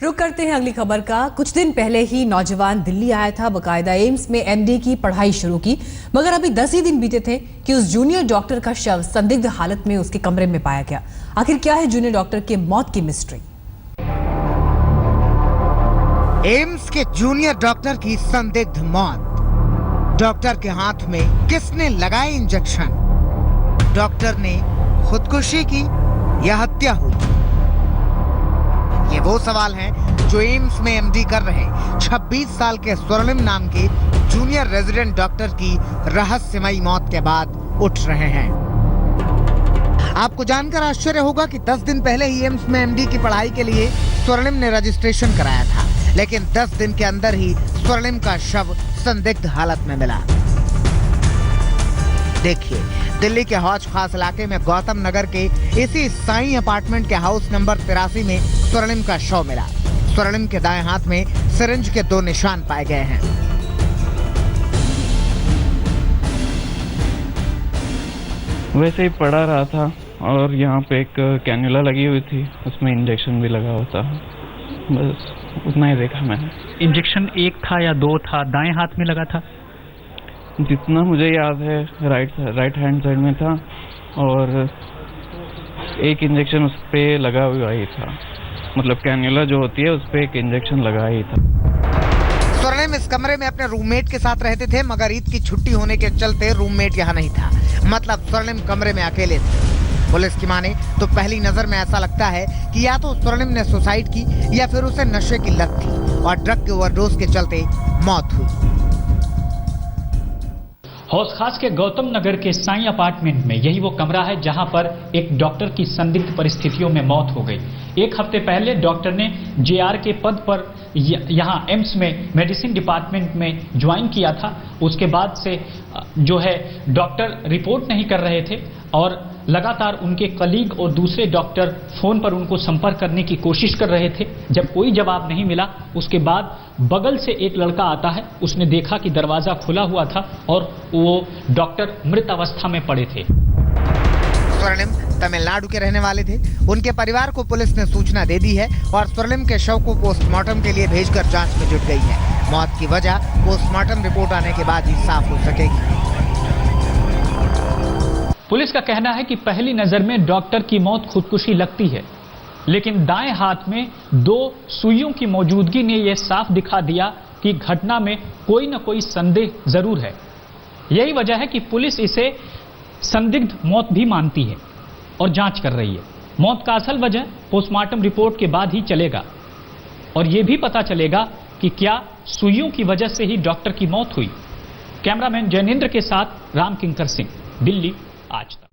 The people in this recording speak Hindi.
रुक करते हैं अगली खबर का। कुछ दिन पहले ही नौजवान दिल्ली आया था, बकायदा एम्स में एमडी की पढ़ाई शुरू की, मगर अभी 10 ही दिन बीते थे कि उस जूनियर डॉक्टर का शव संदिग्ध हालत में उसके कमरे में पाया गया। आखिर क्या है जूनियर डॉक्टर के मौत की मिस्ट्री? एम्स के जूनियर डॉक्टर की संदिग्ध मौत। डॉक्टर के हाथ में किसने लगाए इंजेक्शन? डॉक्टर ने खुदकुशी की या हत्या हुई? ये वो सवाल हैं जो एम्स में एमडी कर रहे 26 साल के स्वर्णिम नाम के जूनियर रेजिडेंट डॉक्टर की रहस्यमयी मौत के बाद उठ रहे हैं। आपको जानकर आश्चर्य होगा कि 10 दिन पहले ही एम्स में एमडी की पढ़ाई के लिए स्वर्णिम ने रजिस्ट्रेशन कराया था, लेकिन 10 दिन के अंदर ही स्वर्णिम का शव संदिग्ध हालत में मिला। देखिए, दिल्ली के हौज खास इलाके में गौतम नगर के इसी साईं अपार्टमेंट के हाउस नंबर 83 में स्वर्णिम का शव मिला। स्वर्णिम के दाएं हाथ में सिरिंज के 2 निशान पाए गए हैं। वैसे ही पड़ा रहा था और यहाँ पे एक कैन्युला लगी हुई थी, उसमें इंजेक्शन भी लगा हुआ था। बस उतना ही देखा मैंने। इंजेक्शन 1 था या 2 था? दाएं हाथ में लगा था? जितना मुझे याद है राइट हैंड साइड में था और एक इंजेक्शन उस पे लगा हुआ ही था, मतलब कैन्युला जो होती है उस पे एक इंजेक्शन लगा ही था। स्वर्णिम इस कमरे में अपने रूममेट के साथ रहते थे, मगर ईद की छुट्टी होने के चलते रूममेट यहाँ नहीं था, मतलब स्वर्णिम कमरे में अकेले थे। पुलिस की माने तो पहली नजर में ऐसा लगता है कि या तो स्वर्णिम ने सुसाइड की या फिर उसे नशे की लत थी और ड्रग के ओवरडोज के चलते मौत हुई। हौज खास के गौतम नगर के साईं अपार्टमेंट में यही वो कमरा है जहां पर एक डॉक्टर की संदिग्ध परिस्थितियों में मौत हो गई। 1 हफ्ते पहले डॉक्टर ने जेआर के पद पर यहां एम्स में मेडिसिन डिपार्टमेंट में ज्वाइन किया था। उसके बाद से जो है डॉक्टर रिपोर्ट नहीं कर रहे थे और लगातार उनके कलीग और दूसरे डॉक्टर फोन पर उनको संपर्क करने की कोशिश कर रहे थे। जब कोई जवाब नहीं मिला, उसके बाद बगल से एक लड़का आता है। उसने देखा कि दरवाजा खुला हुआ था और वो डॉक्टर मृत अवस्था में पड़े थे। स्वर्णिम तमिलनाडु के रहने वाले थे। उनके परिवार को पुलिस ने सूचना दे दी है और स्वर्णिम के शव को पोस्टमार्टम के लिए भेजकर जांच में जुट गई है। मौत की वजह पोस्टमार्टम रिपोर्ट आने के बाद ही साफ हो सकेगी। पुलिस का कहना है कि पहली नजर में डॉक्टर की मौत खुदकुशी लगती है, लेकिन दाएं हाथ में 2 सुइयों की मौजूदगी ने यह साफ दिखा दिया कि घटना में कोई न कोई संदेह जरूर है। यही वजह है कि पुलिस इसे संदिग्ध मौत भी मानती है और जांच कर रही है। मौत का असल वजह पोस्टमार्टम रिपोर्ट के बाद ही चलेगा और यह भी पता चलेगा कि क्या सुइयों की वजह से ही डॉक्टर की मौत हुई। कैमरामैन जैनेंद्र के साथ राम किंकर सिंह, दिल्ली आज तक।